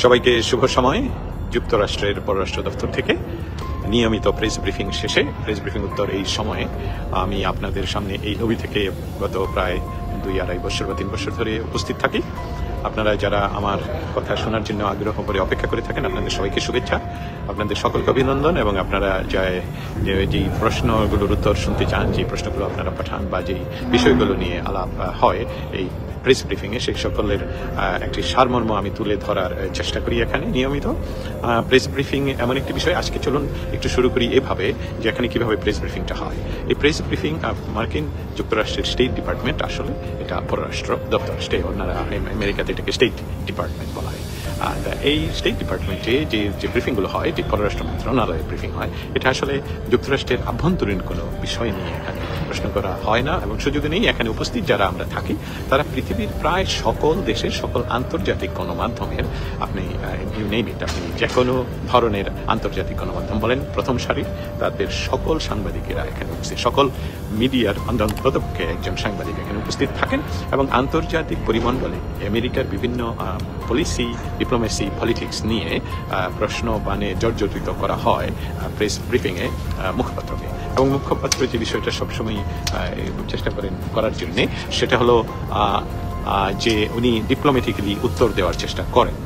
সবাইকে শুভ সময়। যুক্তরাষ্ট্রের পররাষ্ট্র দপ্তর থেকে নিয়মিত প্রেস ব্রিফিং শেষে প্রেস ব্রিফিং উত্তর এই সময়ে আমি আপনাদের সামনে এই লবি থেকে গত প্রায় 2-2.5 বছর বা 3 বছর ধরে উপস্থিত থাকি। আপনারা যারা আমার কথা শোনার জন্য আগ্রহ করে অপেক্ষা করে থাকেন, আপনাদের সবাইকে শুভেচ্ছা, আপনাদের সকলকে অভিনন্দন। এবং আপনারা যেই প্রশ্নগুলোর উত্তর শুনতে চান, যে প্রশ্নগুলো আপনারা পাঠান বা যেই বিষয়গুলো নিয়ে আলাপ হয় এই প্রেস ব্রিফিংয়ে, সেই সকলের একটি সারমর্ম আমি তুলে ধরার চেষ্টা করি এখানে নিয়মিত। প্রেস ব্রিফিং এমন একটি বিষয়, আজকে চলুন একটু শুরু করি এভাবে যে এখানে কীভাবে প্রেস ব্রিফিংটা হয়। এই প্রেস ব্রিফিং মার্কিন যুক্তরাষ্ট্রের স্টেট ডিপার্টমেন্ট, আসলে এটা পররাষ্ট্র দপ্তর, ওনারা আমেরিকাতে এটাকে স্টেট ডিপার্টমেন্ট বলা হয়। আর এই স্টেট ডিপার্টমেন্টে যে ব্রিফিংগুলো হয়, যে পররাষ্ট্র মন্ত্রণালয়ের ব্রিফিং হয়, এটা আসলে যুক্তরাষ্ট্রের আভ্যন্তরীণ কোনো বিষয় নিয়ে এখানে প্রশ্ন করা হয় না এবং সুযোগ নেই। এখানে উপস্থিত যারা আমরা থাকি তারা পৃথিবীর প্রায় সকল দেশের সকল আন্তর্জাতিক গণমাধ্যমের, আপনি ইউ নেম ইট, আপনি যে কোনো ধরনের আন্তর্জাতিক গণমাধ্যম বলেন, প্রথম সারি তাদের সকল সাংবাদিকেরা এখানে উপস্থিত, সকল মিডিয়ার অন্ততপক্ষে একজন সাংবাদিক এখানে উপস্থিত থাকেন। এবং আন্তর্জাতিক পরিমণ্ডলে আমেরিকার বিভিন্ন পলিসি, ডিপ্লোমেসি, পলিটিক্স নিয়ে প্রশ্ন বানে জর্জরিত করা হয় প্রেস ব্রিফিংয়ে মুখপাত্রকে। এবং মুখপাত্র যে বিষয়টা সবসময় চেষ্টা করেন করার জন্যে, সেটা হলো যে উনি ডিপ্লোম্যাটিক্যালি উত্তর দেওয়ার চেষ্টা করেন।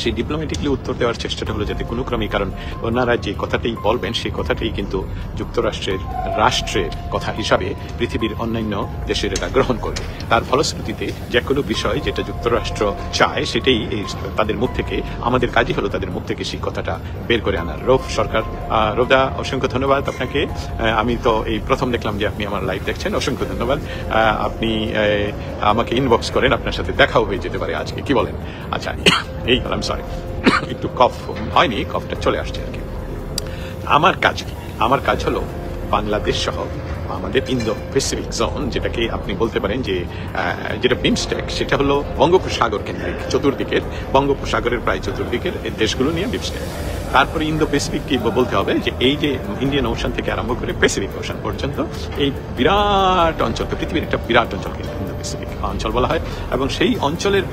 সেই ডিপ্লোম্যাটিকলি উত্তর দেওয়ার চেষ্টাটা হলো যাতে কোনো ক্রমে, কারণ ওনারা যে কথাটাই বলবেন সেই কথাটাই কিন্তু যুক্তরাষ্ট্রের রাষ্ট্রের কথা হিসাবে পৃথিবীর অন্যান্য দেশের এরা গ্রহণ করবে। তার ফলশ্রুতিতে যে কোনো বিষয় যেটা যুক্তরাষ্ট্র চায় সেটাই তাদের মুখ থেকে, আমাদের কাজই হলো তাদের মুখ থেকে সেই কথাটা বের করে আনার। রৌফ সরকার, রৌদা, অসংখ্য ধন্যবাদ আপনাকে। আমি তো এই প্রথম দেখলাম যে আপনি আমার লাইভ দেখছেন, অসংখ্য ধন্যবাদ। আপনি আমাকে ইনবক্স করেন, আপনার সাথে দেখাও হয়ে যেতে পারে আজকে, কি বলেন? আচ্ছা, এই হলাম, সরি একটু কফ হয়নি, কফটা চলে আসছে আর কি। আমার কাজ কি? আমার কাজ হলো বাংলাদেশ সহ আমাদের ইন্দো প্যাসিফিক জোন, যেটাকে আপনি বলতে পারেন যে যেটা বিমস্টেক, সেটা হলো বঙ্গোপসাগর কেন্দ্রিক, চতুর্দিকের বঙ্গোপসাগরের প্রায় চতুর্দিকের দেশগুলো নিয়ে বিমস্টেক। তারপরে ইন্দো প্যাসিফিক কি বলতে হবে যে এই যে ইন্ডিয়ান ওশান থেকে আরম্ভ করে প্যাসিফিক ওশান পর্যন্ত এই বিরাট অঞ্চলকে, পৃথিবীর একটা বিরাট অঞ্চলকে ইন্দো প্যাসিফিক অঞ্চল বলা হয়। এবং সেই অঞ্চলের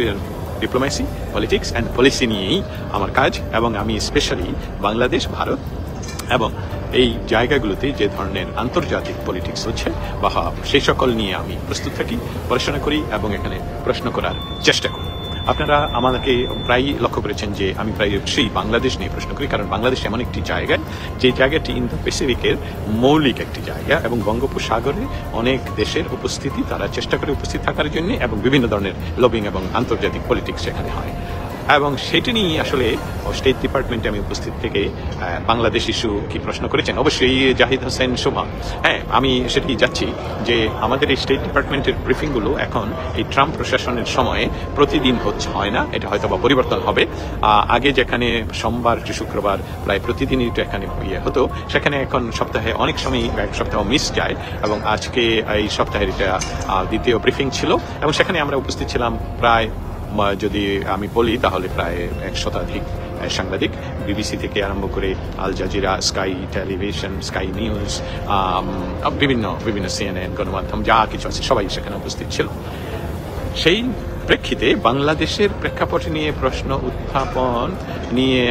ডিপ্লোমেসি, পলিটিক্স অ্যান্ড পলিসি নিয়েই আমার কাজ। এবং আমি স্পেশালি বাংলাদেশ, ভারত এবং এই জায়গাগুলোতে যে ধরনের আন্তর্জাতিক পলিটিক্স হচ্ছে বা সেই সকল নিয়ে আমি প্রস্তুত থাকি, পড়াশোনা করি এবং এখানে প্রশ্ন করার চেষ্টা করি। আপনারা আমাকে প্রায়ই লক্ষ্য করেছেন যে আমি প্রায় সেই বাংলাদেশ নিয়ে প্রশ্ন করি, কারণ বাংলাদেশ এমন একটি জায়গা যে জায়গাটি ইন্দো প্যাসিফিকের মৌলিক একটি জায়গা এবং বঙ্গোপসাগরে অনেক দেশের উপস্থিতি, তারা চেষ্টা করে উপস্থিত থাকার জন্য, এবং বিভিন্ন ধরনের লবিং এবং আন্তর্জাতিক পলিটিক্স সেখানে হয়। এবং সেটি নিয়ে আসলে স্টেট ডিপার্টমেন্টে আমি উপস্থিত থেকে বাংলাদেশ ইস্যু কি প্রশ্ন করেছেন, অবশ্যই জাহিদ হোসেন শোভা। হ্যাঁ, আমি সেটি যাচ্ছি যে আমাদের এই স্টেট ডিপার্টমেন্টের ব্রিফিংগুলো এখন এই ট্রাম্প প্রশাসনের সময়ে প্রতিদিন হয় না, এটা হয়তো বা পরিবর্তন হবে। আগে যেখানে সোমবার টু শুক্রবার প্রায় প্রতিদিনই তো এখানে হতো, সেখানে এখন সপ্তাহে অনেক সময় এক সপ্তাহ মিস যায়। এবং আজকে এই সপ্তাহের এটা দ্বিতীয় ব্রিফিং ছিল এবং সেখানে আমরা উপস্থিত ছিলাম প্রায়, যদি আমি বলি তাহলে প্রায় 100 শতাধিক সাংবাদিক, বিবিসি থেকে আরম্ভ করে Al Jazeera, Sky Television, Sky News, বিভিন্ন CNN গণমাধ্যম যা কিছু আছে সবাই সেখানে উপস্থিত ছিল। সেই প্রেক্ষিতে বাংলাদেশের প্রেক্ষাপট নিয়ে প্রশ্ন উত্থাপন নিয়ে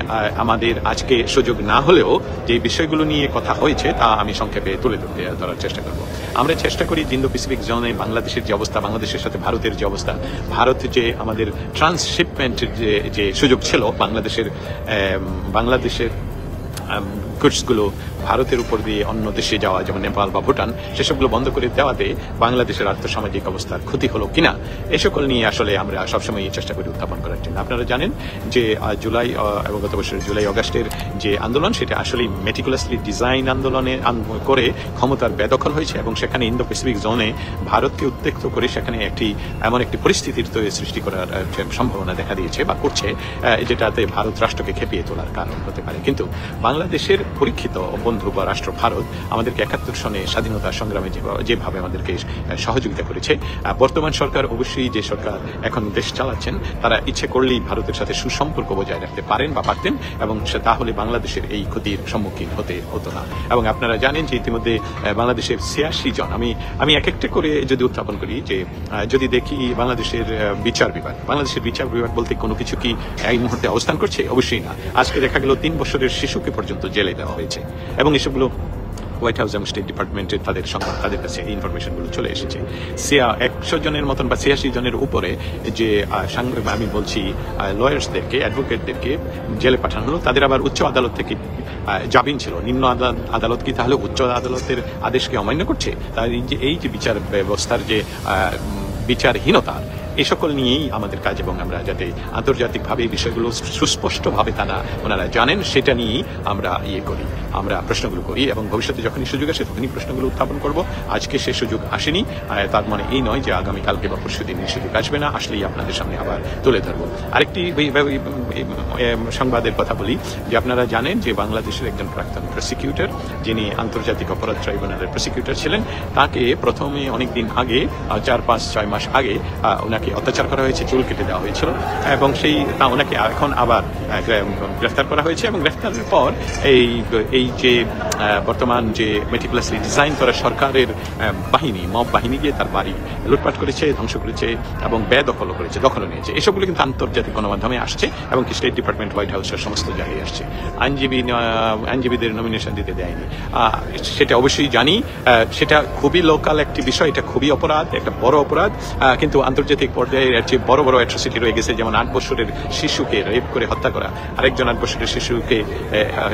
আমাদের আজকে সুযোগ না হলেও যে বিষয়গুলো নিয়ে কথা হয়েছে তা আমি সংক্ষেপে তুলে ধরার চেষ্টা করব। আমরা চেষ্টা করি ইন্দো প্যাসিফিক জোনে বাংলাদেশের যে অবস্থা, বাংলাদেশের সাথে ভারতের যে অবস্থা, ভারত যে আমাদের ট্রান্সশিপমেন্টের যে সুযোগ ছিল, বাংলাদেশের গুডসগুলো ভারতের উপর দিয়ে অন্য দেশে যাওয়া, যেমন নেপাল বা ভুটান, সেসবগুলো বন্ধ করে দেওয়াতে বাংলাদেশের আর্থসামাজিক অবস্থার ক্ষতি হলো কিনা, এ সকল নিয়ে আসলে আমরা সবসময় চেষ্টা করি উত্থাপন করার জন্য। আপনারা জানেন যে জুলাই এবং গত বছরের জুলাই অগাস্টের যে আন্দোলন, সেটা আসলে মেটিকুলাসলি ডিজাইন আন্দোলনে করে ক্ষমতার বেদখল হয়েছে এবং সেখানে ইন্দো প্যাসিফিক জোনে ভারতকে উদ্বেগ করে সেখানে এমন একটি পরিস্থিতির সৃষ্টি করার সম্ভাবনা দেখা দিয়েছে বা করছে, যেটাতে ভারত রাষ্ট্রকে খেপিয়ে তোলার কারণ হতে পারে। কিন্তু বাংলাদেশের পরীক্ষিত বন্ধু বা রাষ্ট্র ভারত আমাদেরকে 71 সনে স্বাধীনতা সংগ্রামে যেভাবে আমাদেরকে সহযোগিতা করেছে, বর্তমান সরকার অবশ্যই যে সরকার এখন দেশ চালাচ্ছেন তারা ইচ্ছে করলেই ভারতের সাথে সুসম্পর্ক বজায় রাখতে পারেন বা পারতেন, এবং তাহলে বাংলাদেশের এই ক্ষতির সম্মুখীন হতো না। এবং আপনারা জানেন যে ইতিমধ্যে বাংলাদেশের 86 জন, আমি এক একটা করে যদি উত্থাপন করি, যে যদি দেখি বাংলাদেশের বিচার বিভাগ বলতে কোনো কিছু কি এই মুহূর্তে অবস্থান করছে? অবশ্যই না। আজকে দেখা গেল 3 বছরের শিশুকে পর্যন্ত জেলে দেওয়া হয়েছে, এবং এসবগুলো হোয়াইট হাউস এবং স্টেট ডিপার্টমেন্টের তাদের কাছে এই ইনফরমেশনগুলো চলে এসেছে। 100 জনের মতন বা 86 জনের উপরে যে আমি বলছি লয়ার্সদেরকে, অ্যাডভোকেটদেরকে জেলে পাঠানো হলো। তাদের আবার উচ্চ আদালত থেকে জামিন ছিল। নিম্ন আদালত কি তাহলে উচ্চ আদালতের আদেশকে অমান্য করছে? তার এই যে বিচার ব্যবস্থার যে বিচারহীনতা, এই সকল নিয়েই আমাদের কাজ, এবং আমরা যাতে আন্তর্জাতিকভাবে এই বিষয়গুলো সুস্পষ্টভাবে ওনারা জানেন, সেটা নিয়েই আমরা আমরা প্রশ্নগুলো করি, এবং ভবিষ্যতে যখনই সুযোগ আসে তখনই প্রশ্নগুলো উত্থাপন করব। আজকে সে সুযোগ আসেনি, তার মানে এই নয় যে আগামীকালকে বা পরশুদিন এই সুযোগ আসবে না, আসলেই আপনাদের সামনে আবার তুলে ধরবো। আরেকটি সংবাদের কথা বলি, যে আপনারা জানেন যে বাংলাদেশের একজন প্রাক্তন প্রসিকিউটর, যিনি আন্তর্জাতিক অপরাধ ট্রাইব্যুনালের প্রসিকিউটর ছিলেন, তাকে প্রথমে অনেকদিন আগে 4-5-6 মাস আগে ওনাকে অত্যাচার করা হয়েছে, চুল কেটে দেওয়া হয়েছিল, এবং ওনাকে এখন আবার গ্রেফতার করা হয়েছে। এবং গ্রেফতারের পর এই যে বর্তমান যে মেটিকুলাসলি ডিজাইন করা সরকারের মব বাহিনী গিয়ে তার বাড়ি লুটপাট করেছে, ধ্বংস করেছে, এবং দখল নিয়েছে। এসবগুলো কিন্তু আন্তর্জাতিক গণমাধ্যমে আসছে, এবং স্টেট ডিপার্টমেন্ট, হোয়াইট হাউসের সমস্ত জায়গায় আসছে। আইনজীবীদের নমিনেশন দিতে দেয়নি, সেটা অবশ্যই জানি। সেটা খুবই লোকাল একটি বিষয়, এটা খুবই অপরাধ, একটা বড় অপরাধ, কিন্তু আন্তর্জাতিক পর্যায়ে এর চেয়ে বড় বড় অ্যাট্রোসিটি রয়ে গেছে। যেমন 8 বছরের শিশুকে রেপ করে হত্যা করা, আরেকজন 8 বছরের শিশুকে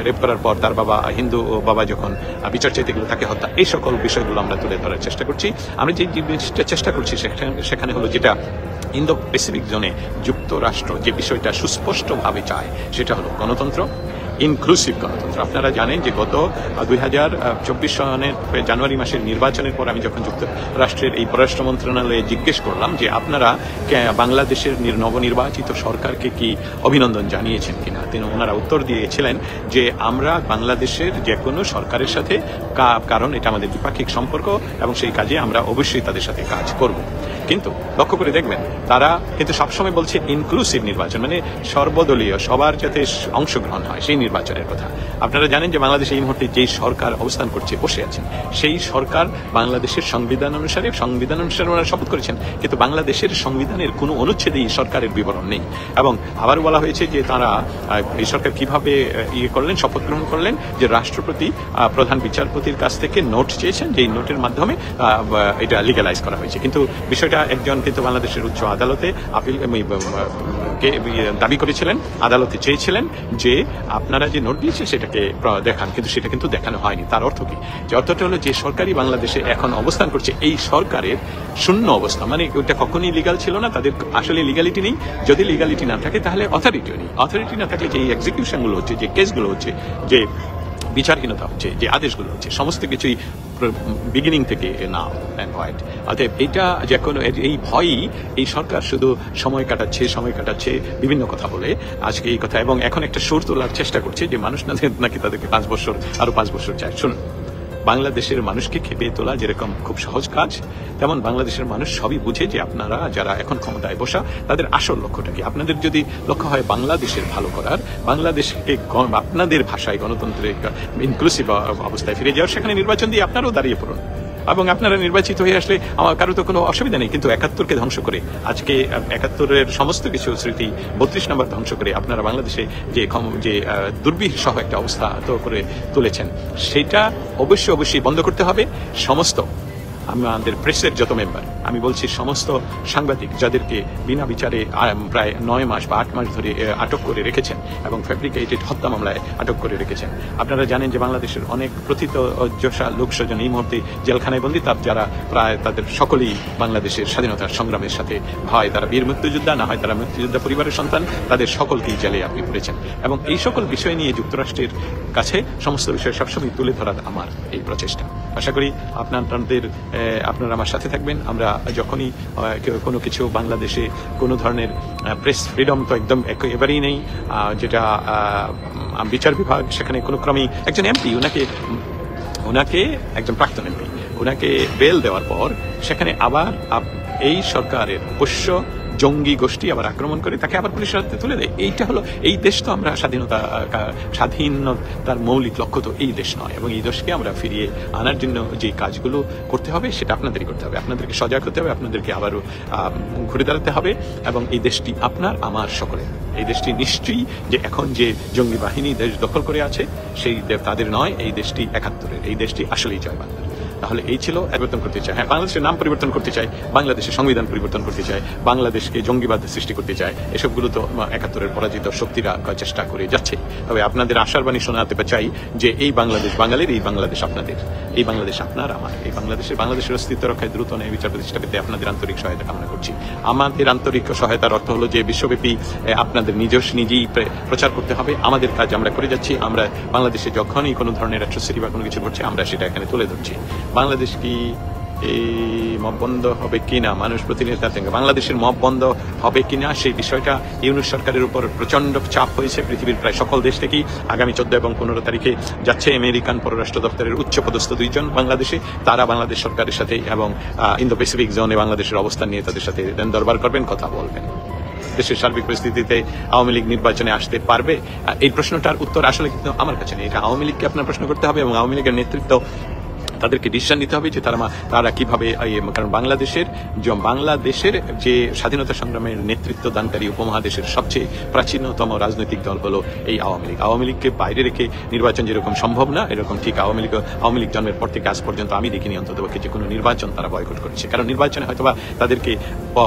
রেপ করার পর তার বাবা, হিন্দু বাবা যখন বিচার চাইতে গেল তাকে হত্যা, এই সকল বিষয়গুলো আমরা তুলে ধরার চেষ্টা করছি। আমরা যে জিনিসটা চেষ্টা করছি সেখানে হলো, যেটা ইন্দো প্যাসিফিক জোনে যুক্তরাষ্ট্র যে বিষয়টা সুস্পষ্টভাবে চায়, সেটা হলো গণতন্ত্র, ইনক্লুসিভ গণতন্ত্র। আপনারা জানেন যে গত 2024 সনের জানুয়ারি মাসের নির্বাচনের পর আমি যখন যুক্তরাষ্ট্রের এই পররাষ্ট্র মন্ত্রণালয়ে জিজ্ঞেস করলাম যে আপনারা বাংলাদেশের নবনির্বাচিত সরকারকে কি অভিনন্দন জানিয়েছেন কিনা, ওনারা উত্তর দিয়েছিলেন যে আমরা বাংলাদেশের যে কোনো সরকারের সাথে, কারণ এটা আমাদের দ্বিপাক্ষিক সম্পর্ক, এবং সেই কাজে আমরা অবশ্যই তাদের সাথে কাজ করব। কিন্তু লক্ষ্য করে দেখবেন, তারা কিন্তু সবসময় বলছে ইনক্লুসিভ নির্বাচন, মানে সর্বদলীয়, সবার যাতে অংশগ্রহণ হয় সেই নির্বাচনের কথা। আপনারা জানেন যে বাংলাদেশে এই মুহূর্তে যেই সরকার অবস্থান করছে, বসে আছেন, সেই সরকার বাংলাদেশের সংবিধান অনুসারে ওনারা শপথ করেছেন, কিন্তু বাংলাদেশের সংবিধানের কোনো অনুচ্ছেদেই সরকারের বিবরণ নেই। এবং আবার বলা হয়েছে যে তারা এই সরকার কিভাবে শপথ গ্রহণ করলেন, যে রাষ্ট্রপতি প্রধান বিচারপতির কাছ থেকে নোট চেয়েছেন, যেই নোটের মাধ্যমে এটা লিগ্যালাইজ করা হয়েছে। কিন্তু বিষয়টা একজন কিন্তু বাংলাদেশের উচ্চ আদালতে দাবি করেছিলেন, আদালতে চেয়েছিলেন যে আপনারা যে নোট দিয়েছে সেটাকে দেখান, কিন্তু সেটা কিন্তু দেখানো হয়নি। তার অর্থ কি? যে অর্থটা হলো, যে সরকারই বাংলাদেশে এখন অবস্থান করছে, এই সরকারের শূন্য অবস্থা, মানে ওইটা কখনই লিগাল ছিল না, তাদের আসলে লিগালিটি নেই। যদি লিগালিটি না থাকে তাহলে অথরিটিও নেই। অথরিটি না থাকলে যে এক্সিকিউশনগুলো হচ্ছে, যে কেসগুলো হচ্ছে, যে বিচারহীনতা হচ্ছে, যে আদেশগুলো হচ্ছে, সমস্ত কিছুই বিগিনিং থেকে না অ্যাভয়েড। অতএব এইটা যে কোনো এই ভয়ই এই সরকার শুধু সময় কাটাচ্ছে বিভিন্ন কথা বলে আজকে এই কথা, এবং এখন একটা সুর তোলার চেষ্টা করছে যে মানুষ নাকি তাদেরকে 5 বছর আরো 5 বছর চায়। শুনুন, বাংলাদেশের মানুষকে খেপিয়ে তোলা যেরকম খুব সহজ কাজ, তেমন বাংলাদেশের মানুষ সবই বুঝে যে আপনারা যারা এখন ক্ষমতায় বসা, তাদের আসল লক্ষ্যটা কি। আপনাদের যদি লক্ষ্য হয় বাংলাদেশের ভালো করার, বাংলাদেশকে আপনাদের ভাষায় গণতন্ত্রের ইনক্লুসিভ অবস্থায় ফিরে যাওয়ার, সেখানে নির্বাচন দিয়ে আপনারাও দাঁড়িয়ে পড়ুন, এবং আপনারা নির্বাচিত হয়ে আসলে আমার কারো তো কোনো অসুবিধা নেই। কিন্তু 71কে ধ্বংস করে, আজকে 71-এর সমস্ত কিছু স্মৃতি 32 নম্বর ধ্বংস করে আপনারা বাংলাদেশে যে দুর্বিষহ একটা অবস্থা করে তুলেছেন, সেটা অবশ্যই বন্ধ করতে হবে। সমস্ত আমাদের প্রেসের যত মেম্বার, আমি বলছি সমস্ত সাংবাদিক, যাদেরকে বিনা বিচারে প্রায় 9 মাস বা 8 মাস ধরে আটক করে রেখেছেন এবং ফ্যাব্রিকেটেড হত্যা মামলায় আটক করে রেখেছেন। আপনারা জানেন যে বাংলাদেশের অনেক প্রথিতযশা লোকস্বজন এই মুহূর্তে জেলখানায় বন্দী, যারা প্রায় তাদের সকলেই বাংলাদেশের স্বাধীনতার সংগ্রামের সাথে, হয় তারা বীর মুক্তিযোদ্ধা, না হয় তারা মুক্তিযোদ্ধা পরিবারের সন্তান, তাদের সকলকেই জেলে আপনি পড়েছেন। এবং এই সকল বিষয় নিয়ে যুক্তরাষ্ট্রের কাছে সমস্ত বিষয় সবসময় তুলে ধরার আমার এই প্রচেষ্টা। আশা করি আপনাদের আপনারা আমার সাথে থাকবেন। আমরা যখনই কোনো কিছু বাংলাদেশে কোনো ধরনের প্রেস ফ্রিডম তো একদম একেবারেই নেই, যেটা বিচার বিভাগ সেখানে কোনো ক্রমেই একজন এমপি ওনাকে একজন প্রাক্তন এমপি ওনাকে বেল দেওয়ার পর সেখানে আবার এই সরকারের পোষ্য জঙ্গি গোষ্ঠী আবার আক্রমণ করে তাকে আবার পুলিশের হাতে তুলে দেয়। এইটা হলো এই দেশ তো আমরা স্বাধীনতার মৌলিক লক্ষ্য তো এই দেশ নয়, এবং এই দেশকে আমরা ফিরিয়ে আনার জন্য যে কাজগুলো করতে হবে সেটা আপনাদেরই করতে হবে। আপনাদেরকে সজাগ হতে হবে, আপনাদেরকে আবারও ঘুরে দাঁড়াতে হবে, এবং এই দেশটি আপনার আমার সকলের। এই দেশটি নিশ্চয়ই যে এখন যে জঙ্গি বাহিনী দেশ দখল করে আছে সেই তাদের নয়, এই দেশটি ৭১-এর, এই দেশটি আসলেই জয় বাংলার। তাহলে এই ছিল পরিবর্তন করতে চায়। হ্যাঁ, বাংলাদেশের নাম পরিবর্তন করতে চায়, বাংলাদেশের সংবিধান পরিবর্তন করতে চায়, বাংলাদেশকে জঙ্গিবাদ সৃষ্টি করতে চায়, এসবগুলো তো ৭১-এর পরাজিত শক্তিরা চেষ্টা করে যাচ্ছে। তবে আপনাদের আশার বাণী শোনাতে চাই যে এই বাংলাদেশ বাঙালির, এই বাংলাদেশ আপনাদের, এই বাংলাদেশ আপনার আমার, এই বাংলাদেশের অস্তিত্ব রক্ষায় দ্রুত ন্যায় বিচার প্রতিষ্ঠা পেতে আপনাদের আন্তরিক সহায়তা কামনা করছি। আমাদের আন্তরিক সহায়তার অর্থ হলো যে বিশ্বব্যাপী আপনাদের নিজেই প্রচার করতে হবে। আমাদের কাজ আমরা করে যাচ্ছি। আমরা বাংলাদেশে যখনই কোনো ধরনের অ্যাট্রোসিটি বা কোনো কিছু ঘটছে আমরা সেটা এখানে তুলে ধরছি। বাংলাদেশ কি এই মব বন্ধ হবে কিনা, মানুষ প্রতিনিধিতা থেকে বাংলাদেশের মব বন্ধ হবে কিনা সেই বিষয়টা ইউনূস সরকারের উপর প্রচন্ড চাপ হয়েছে পৃথিবীর প্রায় সকল দেশ থেকেই। আগামী 14 এবং 15 তারিখে যাচ্ছে আমেরিকান পররাষ্ট্র দপ্তরের উচ্চপদস্থ 2 জন বাংলাদেশে। তারা বাংলাদেশ সরকারের সাথে এবং ইন্দো প্যাসিফিক জোনে বাংলাদেশের অবস্থান নিয়ে তাদের সাথে দরবার করবেন, কথা বলবেন। দেশের সার্বিক পরিস্থিতিতে আওয়ামী লীগ নির্বাচনে আসতে পারবে, এই প্রশ্নটার উত্তর আসলে কিন্তু আমার কাছে নেই। এটা আওয়ামী লীগকে আপনার প্রশ্ন করতে হবে, এবং আওয়ামী লীগের নেতৃত্ব তাদেরকে ডিসিশন নিতে হবে যে তারা কিভাবে, কারণ বাংলাদেশের যে স্বাধীনতা সংগ্রামের নেতৃত্ব দানকারী উপমহাদেশের সবচেয়ে প্রাচীনতম রাজনৈতিক দল হলো এই আওয়ামী লীগ। আওয়ামী লীগকে বাইরে রেখে নির্বাচন যেরকম সম্ভব না, এরকম ঠিক আওয়ামী লীগ জন্মের পর থেকে আজ পর্যন্ত আমি দেখিনি অন্ততপক্ষে যে কোনো নির্বাচন তারা বয়কট করেছে। কারণ নির্বাচনে হয়তোবা তাদেরকে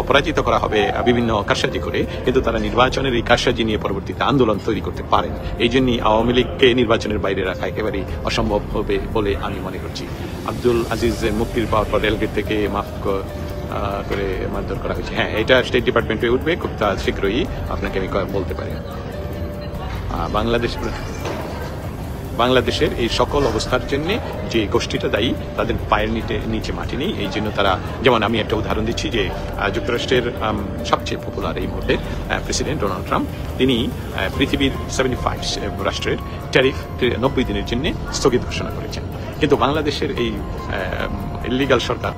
পরাজিত করা হবে বিভিন্ন কারসাজি করে, কিন্তু তারা নির্বাচনের এই কারসাজি নিয়ে পরবর্তীতে আন্দোলন তৈরি করতে পারেন। এই জন্যই আওয়ামী লীগকে নির্বাচনের বাইরে রাখা একেবারেই অসম্ভব হবে বলে আমি মনে করছি। আব্দুল আজিজের মুক্তির পাওয়ার পর রেলগেট থেকে মাফ করে মারধর করা হয়েছে। হ্যাঁ, এটা স্টেট ডিপার্টমেন্টে উঠবে খুব শীঘ্রই, আপনাকে আমি বলতে পারি। বাংলাদেশের এই সকল অবস্থার জন্য যে গোষ্ঠীটা দায়ী তাদের পায়ের নিচে মাটি নেই। এই জন্য তারা, যেমন আমি একটা উদাহরণ দিচ্ছি যে যুক্তরাষ্ট্রের সবচেয়ে পপুলার এই মুহূর্তের প্রেসিডেন্ট ডোনাল্ড ট্রাম্প, তিনি পৃথিবীর 75 রাষ্ট্রের ট্যারিফ 90 দিনের জন্য স্থগিত ঘোষণা করেছেন। কিন্তু বাংলাদেশের এই ইলিগাল সরকার